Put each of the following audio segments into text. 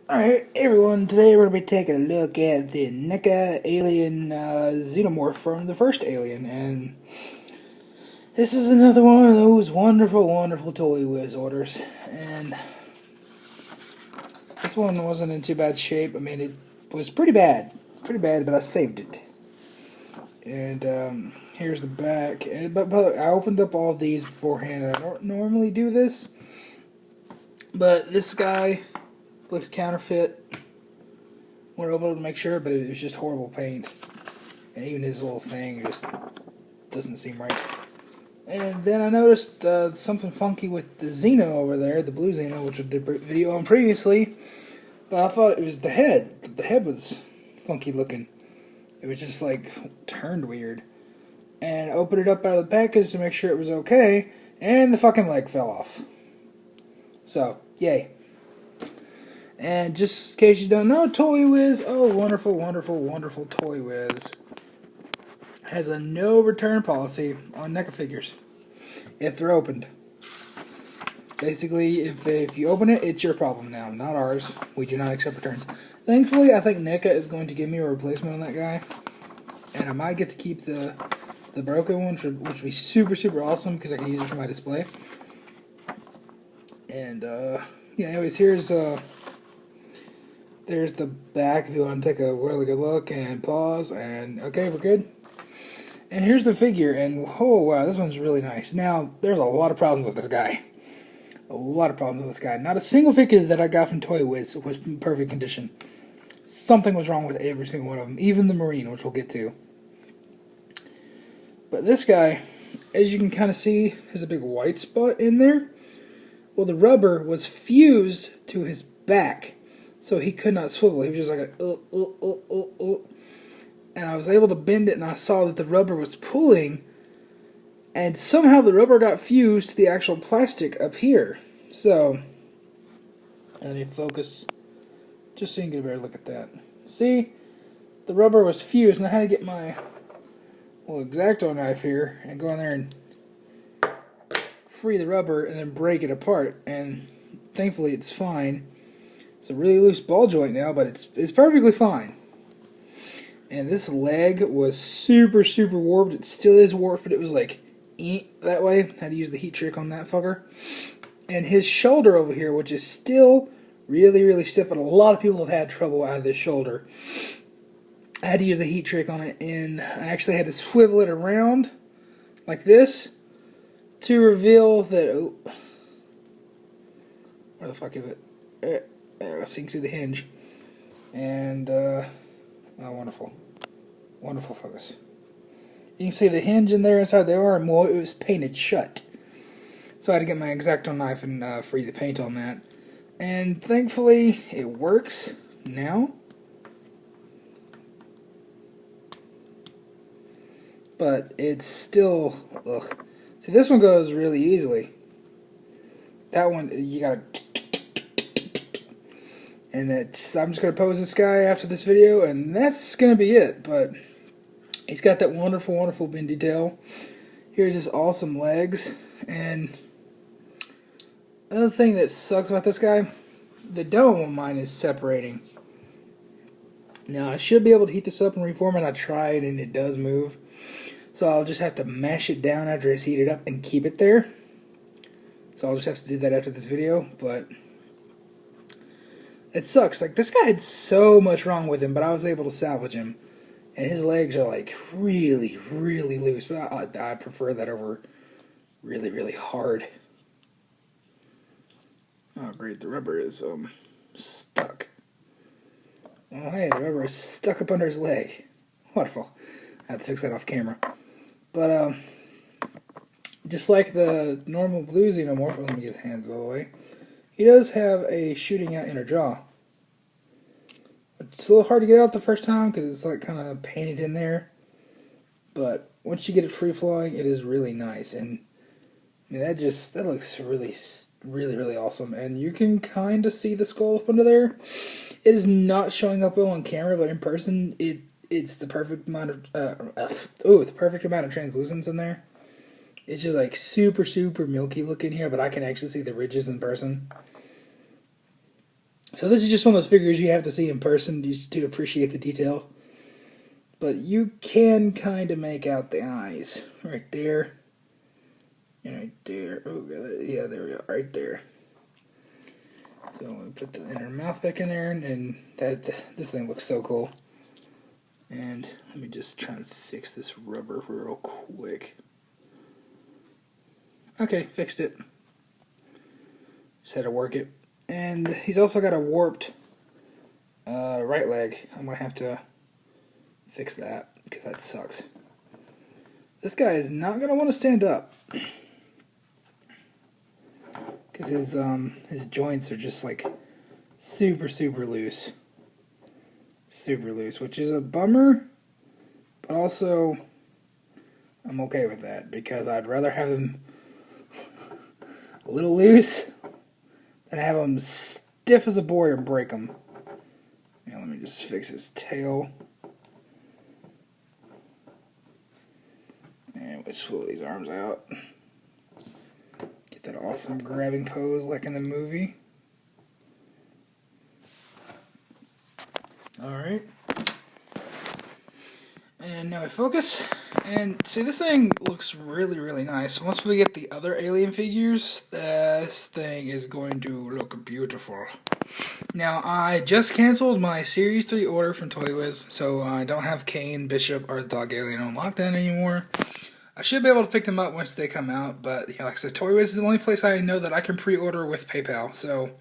Alright, everyone, today we're going to be taking a look at the NECA alien Xenomorph from the first Alien, and this is another one of those wonderful, wonderful Toy Wiz orders, and this one wasn't in too bad shape. I mean, it was pretty bad, but I saved it. And here's the back, and but I opened up all these beforehand. I don't normally do this, but this guy looks counterfeit. We're able to make sure, but it was just horrible paint. And even his little thing just doesn't seem right. And then I noticed something funky with the Xeno over there, the blue Xeno, which I did a video on previously. But I thought it was the head. The head was funky looking. It was just like turned weird. And I opened it up out of the package to make sure it was okay, and the fucking leg fell off. So, yay. And just in case you don't know, Toy Wiz, oh wonderful, wonderful, wonderful Toy Wiz, has a no return policy on NECA figures if they're opened. Basically, if you open it, it's your problem now, not ours. We do not accept returns. Thankfully, I think NECA is going to give me a replacement on that guy, and I might get to keep the broken one, which would be super, super awesome because I can use it for my display. And yeah, anyways, there's the back if you want to take a really good look, and pause, and okay, we're good. And here's the figure, and oh wow, this one's really nice. Now, there's a lot of problems with this guy. A lot of problems with this guy. Not a single figure that I got from Toy Wiz was in perfect condition. Something was wrong with every single one of them, even the Marine, which we'll get to. But this guy, as you can kind of see, there's a big white spot in there. Well, the rubber was fused to his back, so he could not swivel. He was just like a and I was able to bend it, and I saw that the rubber was pulling, and somehow the rubber got fused to the actual plastic up here. So, let me focus, just so you can get a better look at that. See, the rubber was fused, and I had to get my little X-Acto knife here and go in there and free the rubber and then break it apart, and thankfully it's fine. It's a really loose ball joint now, but it's perfectly fine. And this leg was super, super warped. It still is warped, but it was like that way. Had to use the heat trick on that fucker. And his shoulder over here, which is still really, really stiff, and a lot of people have had trouble out of this shoulder. I had to use the heat trick on it, and I actually had to swivel it around like this to reveal that. Oh, where the fuck is it? So you can see the hinge. And oh, wonderful. Wonderful focus. You can see the hinge in there inside the arm. Well, it was painted shut. So I had to get my X-Acto knife and free the paint on that. And thankfully, it works now. But it's still, ugh. See, this one goes really easily. That one, you gotta. And I'm just going to pose this guy after this video, and that's going to be it. But he's got that wonderful, wonderful bin detail. Here's his awesome legs. And another thing that sucks about this guy, the dome of mine is separating. Now, I should be able to heat this up and reform it. I tried, and it does move. So I'll just have to mash it down after it's heated up and keep it there. So I'll just have to do that after this video, but it sucks. Like, this guy had so much wrong with him, but I was able to salvage him. And his legs are, like, really, really loose. But I prefer that over really, really hard. Oh, great. The rubber is, stuck. Oh, hey, the rubber is stuck up under his leg. Wonderful. I had to fix that off camera. But, just like the normal blue Xenomorph, let me get his hands out of the way. He does have a shooting out inner jaw. It's a little hard to get out the first time because it's like kind of painted in there. But once you get it free flowing, it is really nice. And I mean, that looks really, really, really awesome. And you can kind of see the skull up under there. It is not showing up well on camera, but in person, it's the perfect amount of the perfect amount of translucence in there. It's just like super, super milky looking here, but I can actually see the ridges in person. So this is just one of those figures you have to see in person just to appreciate the detail. But you can kind of make out the eyes right there. And right there. Oh, yeah, there we go. Right there. So we put the inner mouth back in there, and this thing looks so cool. And let me just try and fix this rubber real quick. Okay, fixed it. Just had to work it. And he's also got a warped right leg. I'm going to have to fix that because that sucks. This guy is not going to want to stand up. Because his joints are just like super loose. Super loose, which is a bummer. But also, I'm okay with that because I'd rather have him a little loose than have him stiff as a board and break him. Yeah, let me just fix his tail. And we swivel these arms out. Get that awesome grabbing pose like in the movie. Alright. And now we focus. And see, this thing looks really nice. Once we get the other alien figures, this thing is going to look beautiful. Now, I just canceled my Series 3 order from Toy Wiz, so I don't have Kane, Bishop, or the Dog Alien on lockdown anymore. I should be able to pick them up once they come out, but like I said, Toy Wiz is the only place I know that I can pre-order with PayPal. So,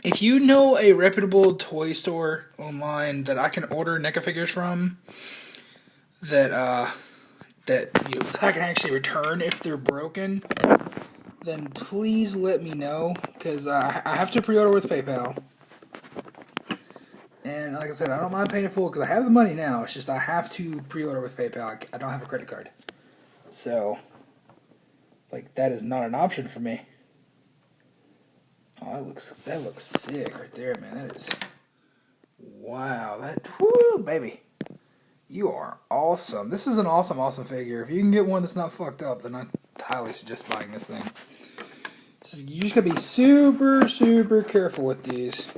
if you know a reputable toy store online that I can order NECA figures from, that I can actually return if they're broken, then please let me know, because I have to pre-order with PayPal. And like I said, I don't mind paying it full, because I have the money now. It's just I have to pre-order with PayPal. I don't have a credit card. So, like, that is not an option for me. Oh, that looks sick right there, man. That is... Wow. Woo, baby. You are awesome. This is an awesome figure. If you can get one that's not fucked up, then I highly suggest buying this thing. You just gotta be super careful with these.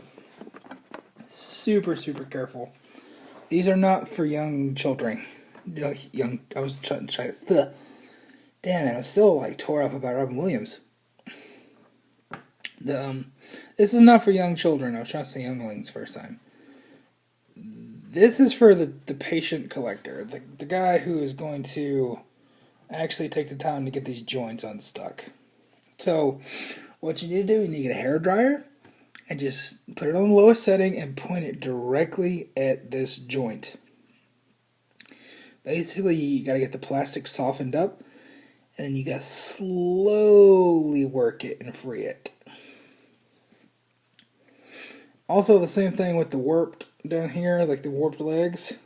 Super careful. These are not for young children. I was trying to... Damn it, I'm still like tore up about Robin Williams. This is not for young children. I was trying to say younglings first time. This is for the patient collector, the guy who is going to actually take the time to get these joints unstuck. So, what you need to do, you need to get a hairdryer and just put it on the lowest setting and point it directly at this joint. Basically, you got to get the plastic softened up, and then you got to slowly work it and free it. Also, the same thing with the warped down here, like the warped legs.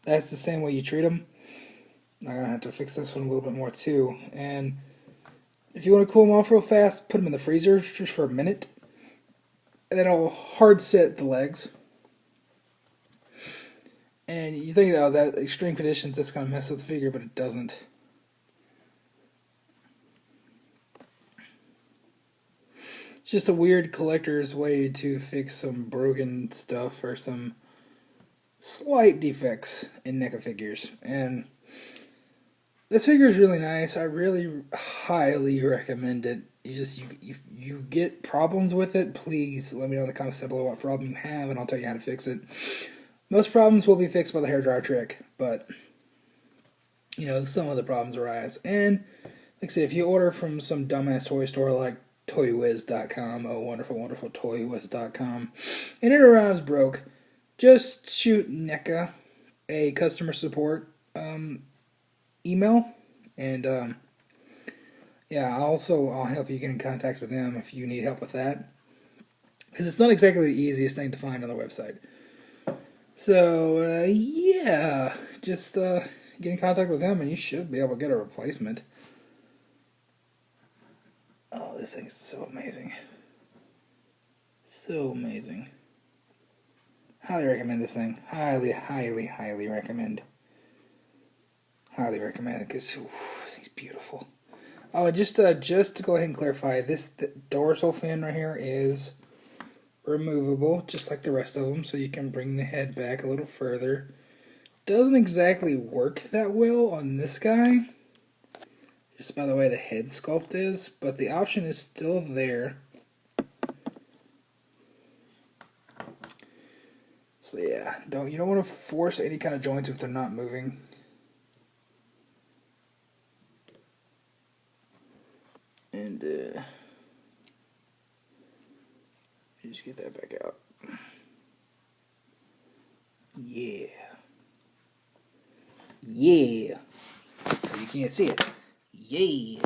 That's the same way you treat them. I'm going to have to fix this one a little bit more too. And if you want to cool them off real fast, put them in the freezer just for a minute. And then I'll hard set the legs. And you think, oh, that extreme conditions, that's going to mess with the figure, but it doesn't. It's just a weird collector's way to fix some broken stuff or some slight defects in NECA figures. And this figure is really nice. I really highly recommend it. You get problems with it, please let me know in the comments down below what problem you have, and I'll tell you how to fix it. Most problems will be fixed by the hairdryer trick, but you know, some of the problems arise. And like I say, if you order from some dumbass toy store like ToyWiz.com, oh wonderful ToyWiz.com, and it arrives broke, just shoot NECA a customer support email, and yeah, I'll help you get in contact with them if you need help with that, because it's not exactly the easiest thing to find on the website. So yeah, just get in contact with them and you should be able to get a replacement. Oh, this thing is so amazing. So amazing. Highly recommend this thing. Highly recommend. Highly recommend it, because this thing's beautiful. Oh, and just to go ahead and clarify, the dorsal fin right here is removable, just like the rest of them, so you can bring the head back a little further. Doesn't exactly work that well on this guy, just by the way the head sculpt is, but the option is still there. So yeah, you don't want to force any kind of joints if they're not moving. And just get that back out. Yeah. Yeah. You can't see it. Yeah.